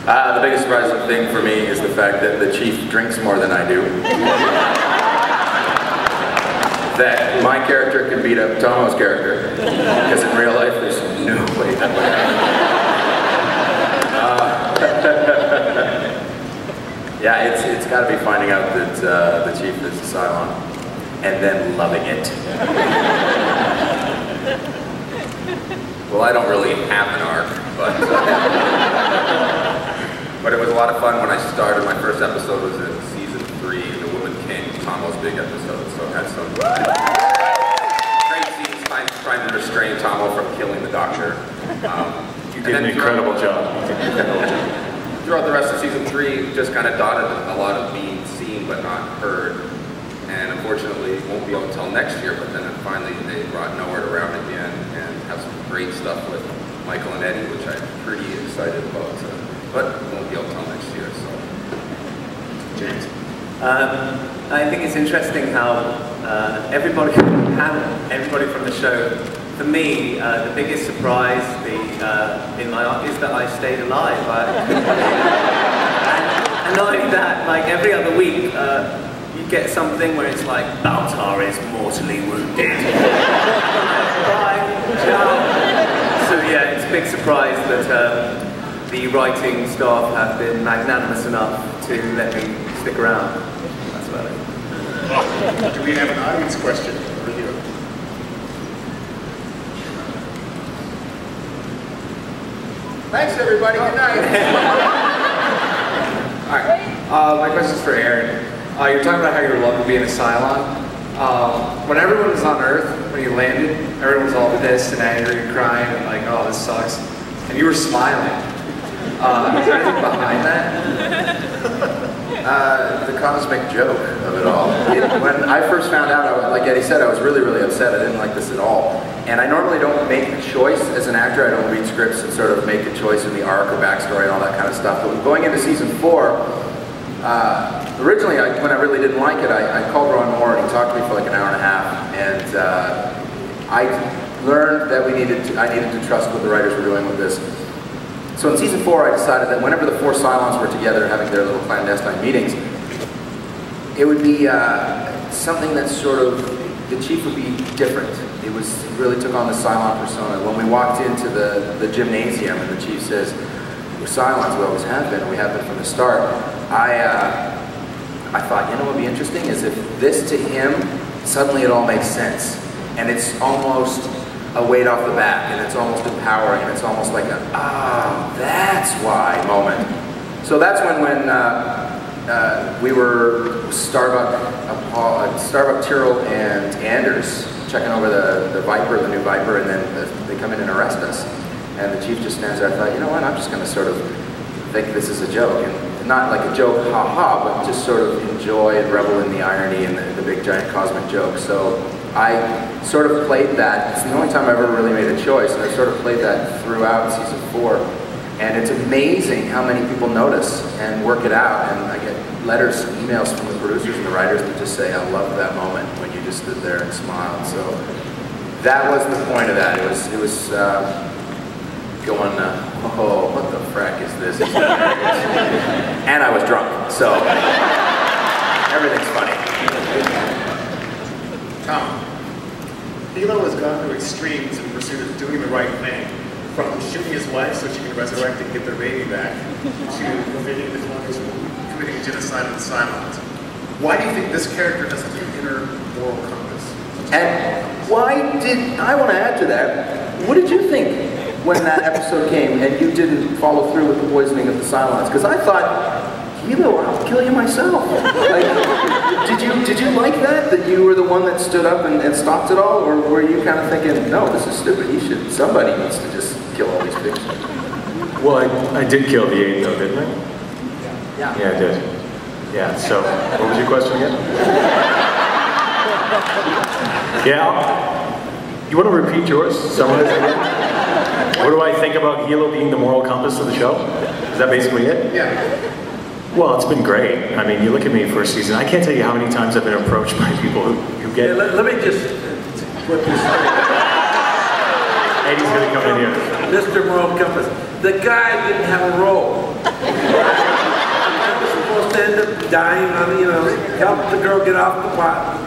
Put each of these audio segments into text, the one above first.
The biggest surprising thing for me is the fact that the Chief drinks more than I do. That my character can beat up Tahmoh's character, because in real life there's no way that would happen. Yeah, it's got to be finding out that the Chief is a Cylon, and then loving it. Well, I don't really have an arc, but it was a lot of fun when I started. My first episode was in season 3, The Woman King, Tahmoh's big episode, so it had some great scenes trying to restrain Tahmoh from killing the Doctor. You did an incredible job. Throughout the rest of season 3, just kind of dotted a lot of being seen but not heard. And unfortunately, it won't be out until next year, but then finally they brought Nowart around again and have some great stuff with Michael and Eddie, which I'm pretty excited about. But it won't be out until next year, so. James? I think it's interesting how everybody from the panel, everybody from the show, for me, the biggest surprise in my arc is that I stayed alive. And not only that, like every other week, you get something where it's like, Baltar is mortally wounded. So yeah, it's a big surprise that the writing staff have been magnanimous enough to let me stick around. That's about it. Do we have an audience question for you? Thanks everybody, good night. Alright, my question's for Aaron. You're talking about how you were loving being a Cylon. When everyone was on Earth, when you landed, everyone was all pissed and angry and crying and like, oh, this sucks. And you were smiling. Is there anything behind that? The cosmic joke of it all. When I first found out, like Eddie said, I was really, really upset. I didn't like this at all. And I normally don't make a choice as an actor. I don't read scripts and sort of make a choice in the arc or backstory and all that kind of stuff. But going into season 4, originally, when I really didn't like it, I called Ron Moore and he talked to me for like an hour and a half. And I learned that I needed to trust what the writers were doing with this. So in season 4, I decided that whenever the 4 Cylons were together having their little clandestine meetings, it would be something that sort of, the Chief would be different. It really took on the Cylon persona. When we walked into the gymnasium and the Chief says, we're Cylons, we always have been, and we have been from the start, I thought, you know what would be interesting is if this to him, suddenly it all makes sense. And it's almost a weight off the back, and it's almost empowering, and it's almost like a, that's why moment. So that's when we were Starbuck, Tyrol, and Anders checking over the Viper, the new Viper, and then they come in and arrest us. And the Chief just stands there. I thought, you know what, I'm just going to sort of think this is a joke. And not like a joke, ha-ha, but just sort of enjoy and revel in the irony and the big giant cosmic joke. So I sort of played that. It's the only time I've ever really made a choice, and I sort of played that throughout season 4. And it's amazing how many people notice and work it out. And I get letters, emails from the producers and the writers that just say, I love that moment when you just stood there and smiled. So that was the point of that. It was going, oh, what the frack is this? And I was drunk, so everything's funny. Tom, Helo has gone through extremes in pursuit of doing the right thing, from shooting his wife so she can resurrect and get their baby back, to committing a genocide of the Cylons. Why do you think this character has such an inner moral compass? And why did, I want to add to that, what did you think when that episode came and you didn't follow through with the poisoning of the Cylons? Because I thought, Helo, I'll kill you myself. Like, did you like that you were the one that stood up and stopped it all? Or were you kind of thinking, no, this is stupid, somebody needs to just kill all these pigs? Well, I did kill the 8 though, didn't I? Yeah. Yeah, I did. Yeah, so, what was your question again? Yeah, you want to repeat yours? Summarize it again? What do I think about Helo being the moral compass of the show? Is that basically it? Yeah. Well, it's been great. I mean, you look at me first season, I can't tell you how many times I've been approached by people who get... Yeah, let me just put this straight. Eddie's going to come in here. Mr. Moral Compass. The guy didn't have a role. I was supposed to end up dying on, you know, help the girl get off the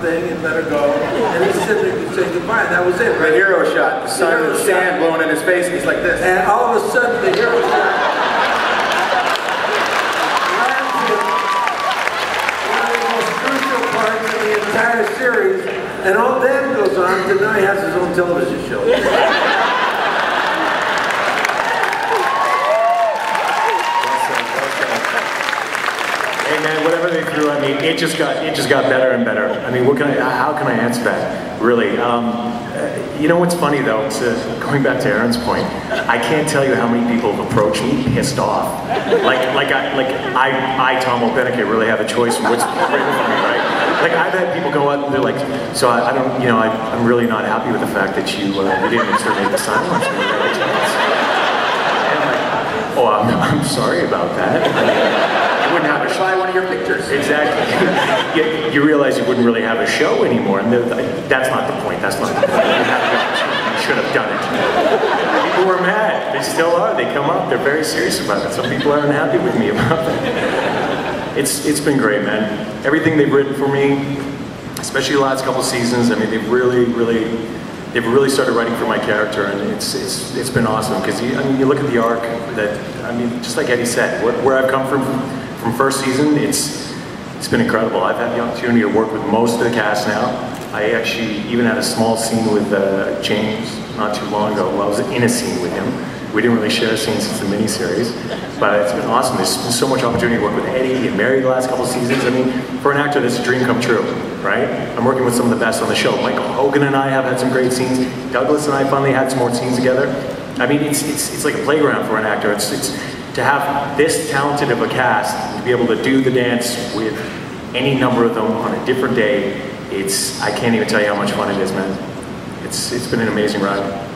thing and let her go. And he's sitting there and saying goodbye, and that was it, The right? hero shot, the sun and the sand blowing in his face, and he's like this. And all of a sudden, the hero shot lands him one of the most crucial parts of the entire series, and all then goes on to now he has his own television show. Hey man, whatever they threw at me, it just got better and better. I mean, how can I answer that? Really, you know what's funny though? Going back to Aaron's point, I can't tell you how many people have approached me pissed off. I Tahmoh, Penikett really have a choice in what's written for me, right? Like I've had people go out and they're like, so I don't, you know, I'm really not happy with the fact that you didn't exterminate the silence. And I'm like, oh, I'm sorry about that. You wouldn't have to Buy one of your pictures. Exactly. You realize you wouldn't really have a show anymore, and that's not the point. That's not the point. You should have done it. People were mad. They still are. They come up. They're very serious about it. Some people aren't happy with me about that. It's been great, man. Everything they've written for me, especially the last couple seasons. I mean, they've really started writing for my character, and it's been awesome. Because I mean, you look at the arc that just like Eddie said, where I've come from first season, it's been incredible. I've had the opportunity to work with most of the cast now. I actually even had a small scene with James not too long ago. Well, I was in a scene with him. We didn't really share a scene since the miniseries, but it's been awesome. There's been so much opportunity to work with Eddie and Mary the last couple of seasons. I mean, for an actor, this is a dream come true, right? I'm working with some of the best on the show. Michael Hogan and I have had some great scenes. Douglas and I finally had some more scenes together. I mean, it's like a playground for an actor. It's to have this talented of a cast, to be able to do the dance with any number of them on a different day, I can't even tell you how much fun it is, man. It's been an amazing ride.